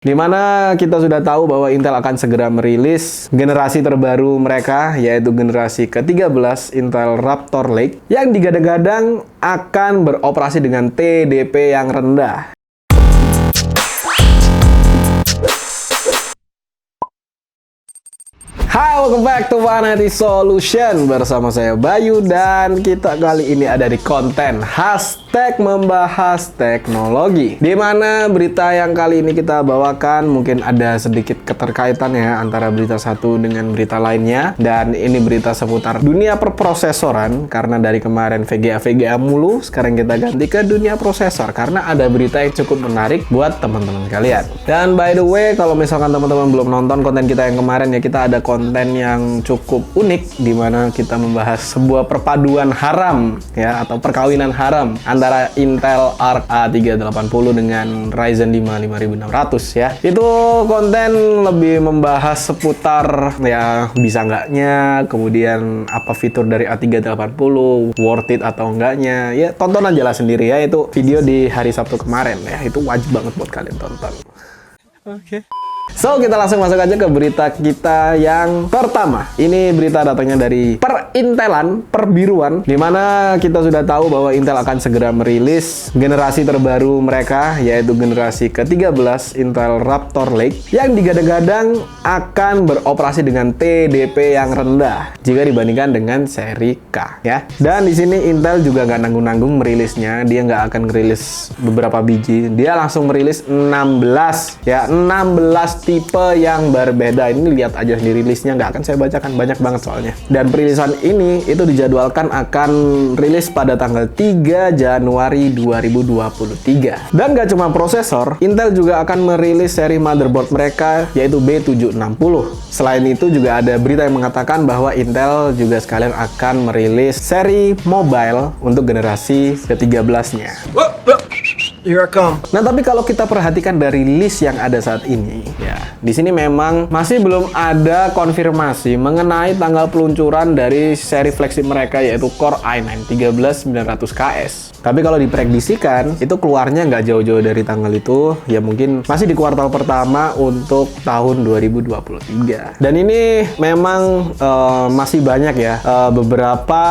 Dimana kita sudah tahu bahwa Intel akan segera merilis generasi terbaru mereka, yaitu generasi ke-13 Intel Raptor Lake, yang digadang-gadang akan beroperasi dengan TDP yang rendah. Hai, welcome back to 180 Solution. Bersama saya Bayu, dan kita kali ini ada di konten hashtag membahas teknologi, dimana berita yang kali ini kita bawakan mungkin ada sedikit keterkaitan ya antara berita satu dengan berita lainnya. Dan ini berita seputar dunia perprosesoran, karena dari kemarin VGA mulu, sekarang kita ganti ke dunia prosesor karena ada berita yang cukup menarik buat teman-teman kalian. Dan by the way, kalau misalkan teman-teman belum nonton konten kita yang kemarin ya, kita ada konten yang cukup unik di mana kita membahas sebuah perpaduan haram ya, atau perkawinan haram antara Intel Arc A380 dengan Ryzen 5 5600 ya. Itu konten lebih membahas seputar ya bisa enggaknya, kemudian apa fitur dari A380, worth it atau enggaknya. Ya tonton aja lah sendiri ya, itu video di hari Sabtu kemarin ya, itu wajib banget buat kalian tonton. Oke. So, kita langsung masuk aja ke berita kita yang pertama. Ini berita datangnya dari Perintelan, Perbiruan, dimana kita sudah tahu bahwa Intel akan segera merilis generasi terbaru mereka, yaitu generasi ke-13 Intel Raptor Lake, yang digadang-gadang akan beroperasi dengan TDP yang rendah jika dibandingkan dengan seri K ya. Dan di sini Intel juga nggak nanggung-nanggung merilisnya, dia nggak akan merilis beberapa biji, dia langsung merilis 16 ya, 16 tipe yang berbeda. Ini lihat aja sendiri listnya, nggak akan saya bacakan, banyak banget soalnya. Dan perilisan ini itu dijadwalkan akan rilis pada tanggal 3 Januari 2023. Dan nggak cuma prosesor, Intel juga akan merilis seri motherboard mereka, yaitu B760. Selain itu juga ada berita yang mengatakan bahwa Intel juga sekalian akan merilis seri mobile untuk generasi ke-13-nya. Here I come. Nah, tapi kalau kita perhatikan dari list yang ada saat ini, ya, di sini memang masih belum ada konfirmasi mengenai tanggal peluncuran dari seri flagship mereka, yaitu Core i9 13900KS. Tapi kalau diprediksikan, itu keluarnya nggak jauh-jauh dari tanggal itu, ya mungkin masih di kuartal pertama untuk tahun 2023. Dan ini memang masih banyak ya beberapa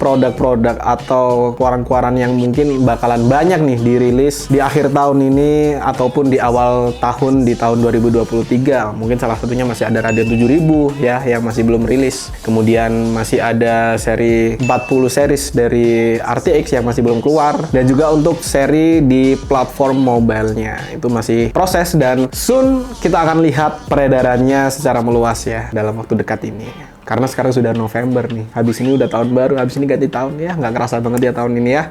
produk-produk atau keluaran-keluaran yang mungkin bakalan banyak nih dirilis di akhir tahun ini ataupun di awal tahun di tahun 2023. Mungkin salah satunya masih ada Radeon 7000 ya yang masih belum rilis. Kemudian masih ada seri 40 series dari RTX yang masih belum keluar, dan juga untuk seri di platform mobile-nya itu masih proses, dan soon kita akan lihat peredarannya secara meluas ya dalam waktu dekat ini. Karena sekarang sudah November nih, habis ini udah tahun baru, habis ini ganti tahun ya, nggak kerasa banget ya tahun ini ya.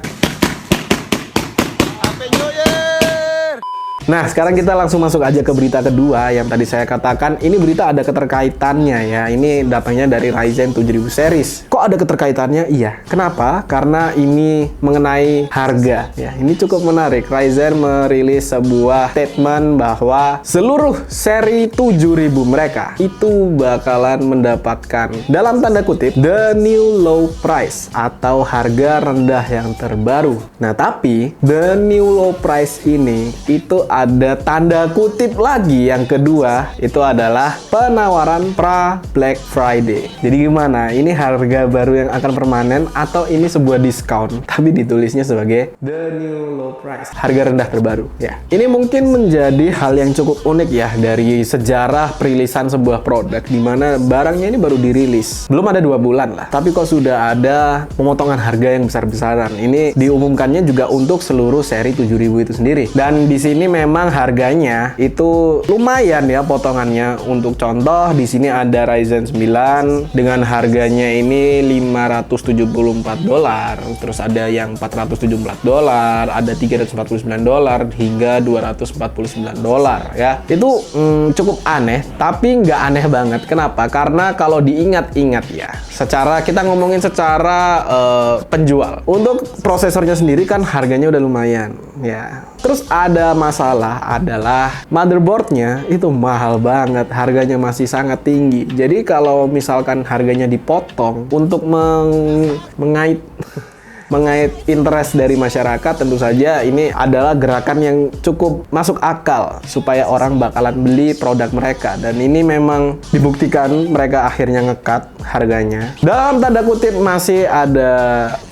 Nah, sekarang kita langsung masuk aja ke berita kedua yang tadi saya katakan. Ini berita ada keterkaitannya ya. Ini datangnya dari Ryzen 7000 series. Kok ada keterkaitannya? Iya. Kenapa? Karena ini mengenai harga ya. Ini cukup menarik. Ryzen merilis sebuah statement bahwa seluruh seri 7000 mereka itu bakalan mendapatkan, dalam tanda kutip, the new low price atau harga rendah yang terbaru. Nah, tapi the new low price ini itu ada tanda kutip lagi, yang kedua itu adalah penawaran pra Black Friday. Jadi gimana? Ini harga baru yang akan permanen atau ini sebuah diskon tapi ditulisnya sebagai the new low price, harga rendah terbaru ya. Ini mungkin menjadi hal yang cukup unik ya dari sejarah perilisan sebuah produk, dimana barangnya ini baru dirilis belum ada 2 bulan lah, tapi kok sudah ada pemotongan harga yang besar-besaran. Ini diumumkannya juga untuk seluruh seri 7000 itu sendiri, dan di sini memang harganya itu lumayan ya potongannya. Untuk contoh di sini ada Ryzen 9 dengan harganya ini $574, terus ada yang $474, ada $349 hingga $249 ya. Itu cukup aneh, tapi nggak aneh banget. Kenapa? Karena kalau diingat-ingat ya, secara kita ngomongin secara penjual, untuk prosesornya sendiri kan harganya udah lumayan ya. Terus ada masalah adalah motherboardnya itu mahal banget, harganya masih sangat tinggi. Jadi kalau misalkan harganya dipotong untuk mengait mengait interest dari masyarakat, tentu saja ini adalah gerakan yang cukup masuk akal supaya orang bakalan beli produk mereka. Dan ini memang dibuktikan mereka akhirnya ngekat harganya. Dalam tanda kutip masih ada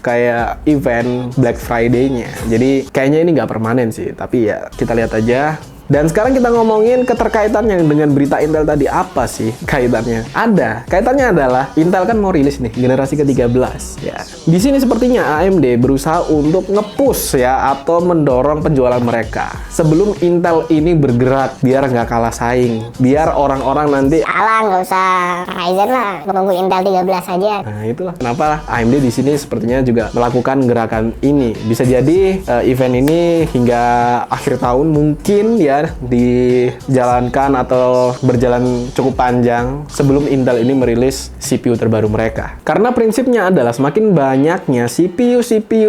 kayak event Black Friday-nya. Jadi kayaknya ini nggak permanen sih, tapi ya kita lihat aja. Dan sekarang kita ngomongin keterkaitannya dengan berita Intel tadi. Apa sih kaitannya? Ada. Kaitannya adalah Intel kan mau rilis nih generasi ke-13 ya. Di sini sepertinya AMD berusaha untuk nge-push ya atau mendorong penjualan mereka sebelum Intel ini bergerak biar nggak kalah saing. Biar orang-orang nanti nggak usah Ryzen lah, menunggu Intel 13 aja. Nah, itulah kenapa AMD di sini sepertinya juga melakukan gerakan ini. Bisa jadi event ini hingga akhir tahun mungkin ya dijalankan atau berjalan cukup panjang sebelum Intel ini merilis CPU terbaru mereka. Karena prinsipnya adalah semakin banyaknya CPU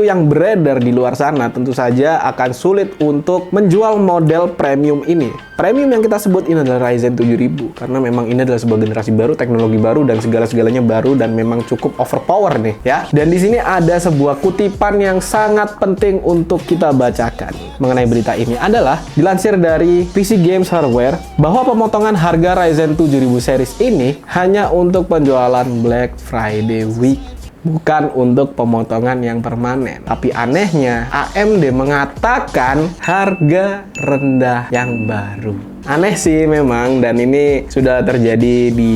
yang beredar di luar sana, tentu saja akan sulit untuk menjual model premium ini. Premium yang kita sebut ini adalah Ryzen 7000 karena memang ini adalah sebuah generasi baru, teknologi baru dan segala-segalanya baru dan memang cukup overpower nih ya. Dan di sini ada sebuah kutipan yang sangat penting untuk kita bacakan mengenai berita ini adalah dilansir dari PC Games Hardware bahwa pemotongan harga Ryzen 7000 series ini hanya untuk penjualan Black Friday Week, bukan untuk pemotongan yang permanen. Tapi anehnya AMD mengatakan harga rendah yang baru. Aneh sih memang, dan ini sudah terjadi di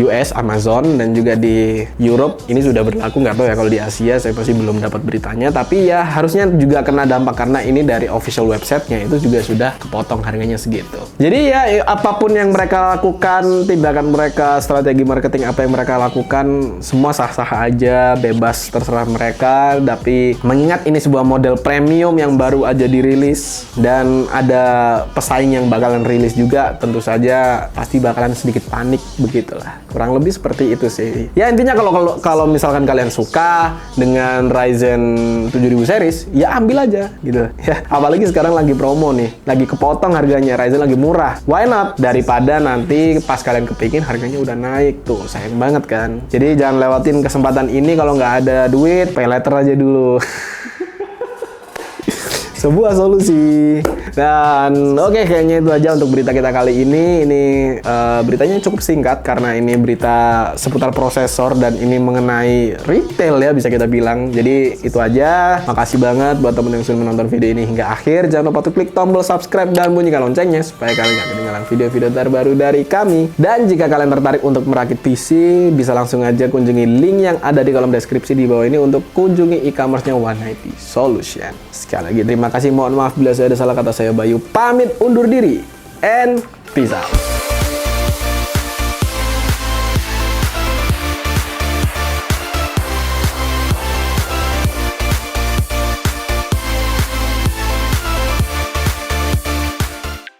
US, Amazon, dan juga di Europe. Ini sudah berlaku, nggak tahu ya kalau di Asia, saya pasti belum dapat beritanya. Tapi ya harusnya juga kena dampak karena ini dari official website-nya itu juga sudah kepotong harganya segitu. Jadi ya apapun yang mereka lakukan, tindakan mereka, strategi marketing apa yang mereka lakukan, semua sah-sah aja, bebas terserah mereka. Tapi mengingat ini sebuah model premium yang baru aja dirilis dan ada pesaing yang bakalan rilis juga, tentu saja pasti bakalan sedikit panik begitulah. Kurang lebih seperti itu sih. Ya intinya kalau misalkan kalian suka dengan Ryzen 7000 series, ya ambil aja gitu. Ya, apalagi sekarang lagi promo nih, lagi kepotong harganya, Ryzen lagi murah. Why not? Daripada nanti pas kalian kepingin harganya udah naik tuh, sayang banget kan. Jadi jangan lewatin kesempatan ini kalau nggak ada duit, pay later aja dulu. Sebuah solusi. Dan oke, kayaknya itu aja untuk berita kita kali ini. Ini beritanya cukup singkat karena ini berita seputar prosesor dan ini mengenai retail ya, bisa kita bilang. Jadi itu aja. Makasih banget buat temen yang sudah menonton video ini hingga akhir. Jangan lupa untuk klik tombol subscribe dan bunyikan loncengnya supaya kalian gak ketinggalan video-video terbaru dari kami. Dan jika kalian tertarik untuk merakit PC, bisa langsung aja kunjungi link yang ada di kolom deskripsi di bawah ini untuk kunjungi e-commerce-nya 190 Solution. Sekali lagi terima kasih, mohon maaf bila saya ada salah kata. Saya Bayu pamit undur diri and peace out.